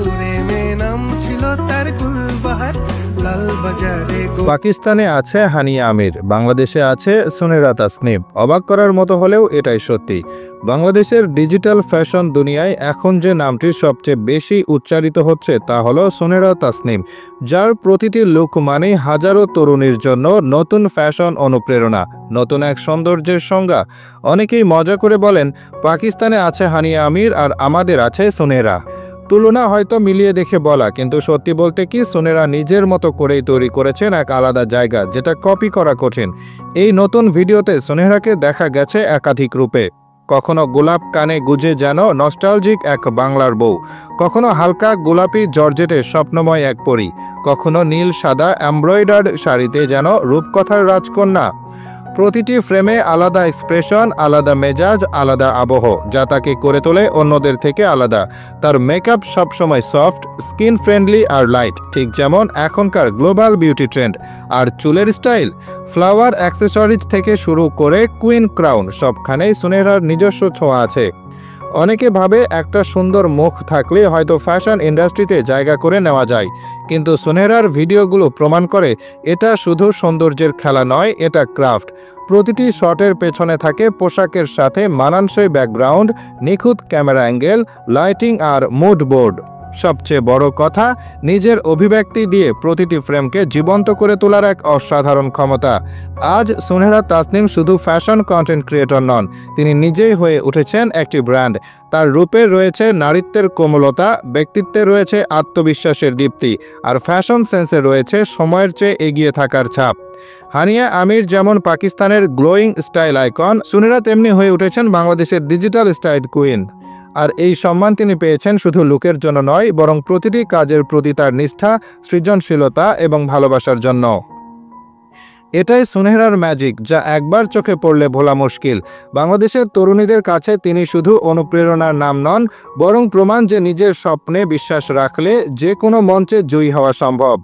প্রেমে নাম ছিল তার গুলবাহার, লাল বাজারে। পাকিস্তানে আছে হানিয়া আমির, বাংলাদেশে আছে সুনেরা তাসনিম। অবাক করার মতো হলেও এটাই সত্যি। বাংলাদেশের ডিজিটাল ফ্যাশন দুনিয়ায় এখন যে নামটি সবচেয়ে বেশি উচ্চারিত হচ্ছে তা হলো সুনেরা তাসনিম, যার প্রতিটি লুক মানে হাজারো তরুণীর জন্য নতুন ফ্যাশন অনুপ্রেরণা, নতুন এক সৌন্দর্যের সংজ্ঞা। অনেকেই মজা করে বলেন, পাকিস্তানে আছে হানিয়া আমির আর আমাদের আছে সুনেরা। তুলনা হয়তো মিলিয়ে দেখে বলা, কিন্তু সত্যি বলতে কি, সুনেরা নিজের মতো করেই তৈরি করেছেন এক আলাদা জায়গা, যেটা কপি করা কঠিন। এই নতুন ভিডিওতে সুনেরাকে দেখা গেছে একাধিক রূপে। কখনো গোলাপ কানে গুজে যেন নস্টালজিক এক বাংলার বউ, কখনো হালকা গোলাপি জর্জেটে স্বপ্নময় এক পরী, কখনো নীল সাদা এমব্রয়ডার্ড শাড়িতে যেন রূপকথার রাজকন্যা। প্রতিটি ফ্রেমে আলাদা এক্সপ্রেশন, আলাদা মেজাজ, আলাদা আবহ, যা তাকে করে তোলে অন্যদের থেকে আলাদা। তার মেকআপ সবসময় সফট, স্কিন ফ্রেন্ডলি আর লাইট, ঠিক যেমন এখনকার গ্লোবাল বিউটি ট্রেন্ড। আর চুলের স্টাইল, ফ্লাওয়ার অ্যাক্সেসরিজ থেকে শুরু করে কুইন ক্রাউন, সবখানেই সুনেরার নিজস্ব ছোঁয়া আছে। অনেকে ভাবে একটা সুন্দর মুখ থাকলে হয়তো ফ্যাশন ইন্ডাস্ট্রিতে জায়গা করে নেওয়া যায়, কিন্তু সুনেরার ভিডিওগুলো প্রমাণ করে এটা শুধু সৌন্দর্যের খেলা নয়, এটা ক্রাফট। প্রতিটি শটের পেছনে থাকে পোশাকের সাথে মানানসই ব্যাকগ্রাউন্ড, নিখুঁত ক্যামেরা অ্যাঙ্গেল, লাইটিং আর মুড বোর্ড। সবচেয়ে বড় কথা, নিজের অভিব্যক্তি দিয়ে প্রতিটি ফ্রেমকে জীবন্ত করে তোলার এক অসাধারণ ক্ষমতা। আজ সুনেরা তাসনিম শুধু ফ্যাশন কন্টেন্ট ক্রিয়েটর নন, তিনি নিজেই হয়ে উঠেছেন একটি ব্র্যান্ড। তার রূপে রয়েছে নারীত্বের কোমলতা, ব্যক্তিত্বে রয়েছে আত্মবিশ্বাসের দীপ্তি, আর ফ্যাশন সেন্সে রয়েছে সময়ের চেয়ে এগিয়ে থাকার ছাপ। হানিয়া আমির যেমন পাকিস্তানের গ্লোয়িং স্টাইল আইকন, সুনেরা তেমনি হয়ে উঠেছেন বাংলাদেশের ডিজিটাল স্টাইল কুইন। আর এই সম্মান তিনি পেয়েছেন শুধু লুকের জন্য নয়, বরং প্রতিটি কাজের প্রতি তার নিষ্ঠা, সৃজনশীলতা এবং ভালোবাসার জন্য। এটাই সুনেরার ম্যাজিক, যা একবার চোখে পড়লে ভোলা মুশকিল। বাংলাদেশের তরুণীদের কাছে তিনি শুধু অনুপ্রেরণার নাম নন, বরং প্রমাণ যে নিজের স্বপ্নে বিশ্বাস রাখলে যে কোনো মঞ্চে জয়ী হওয়া সম্ভব।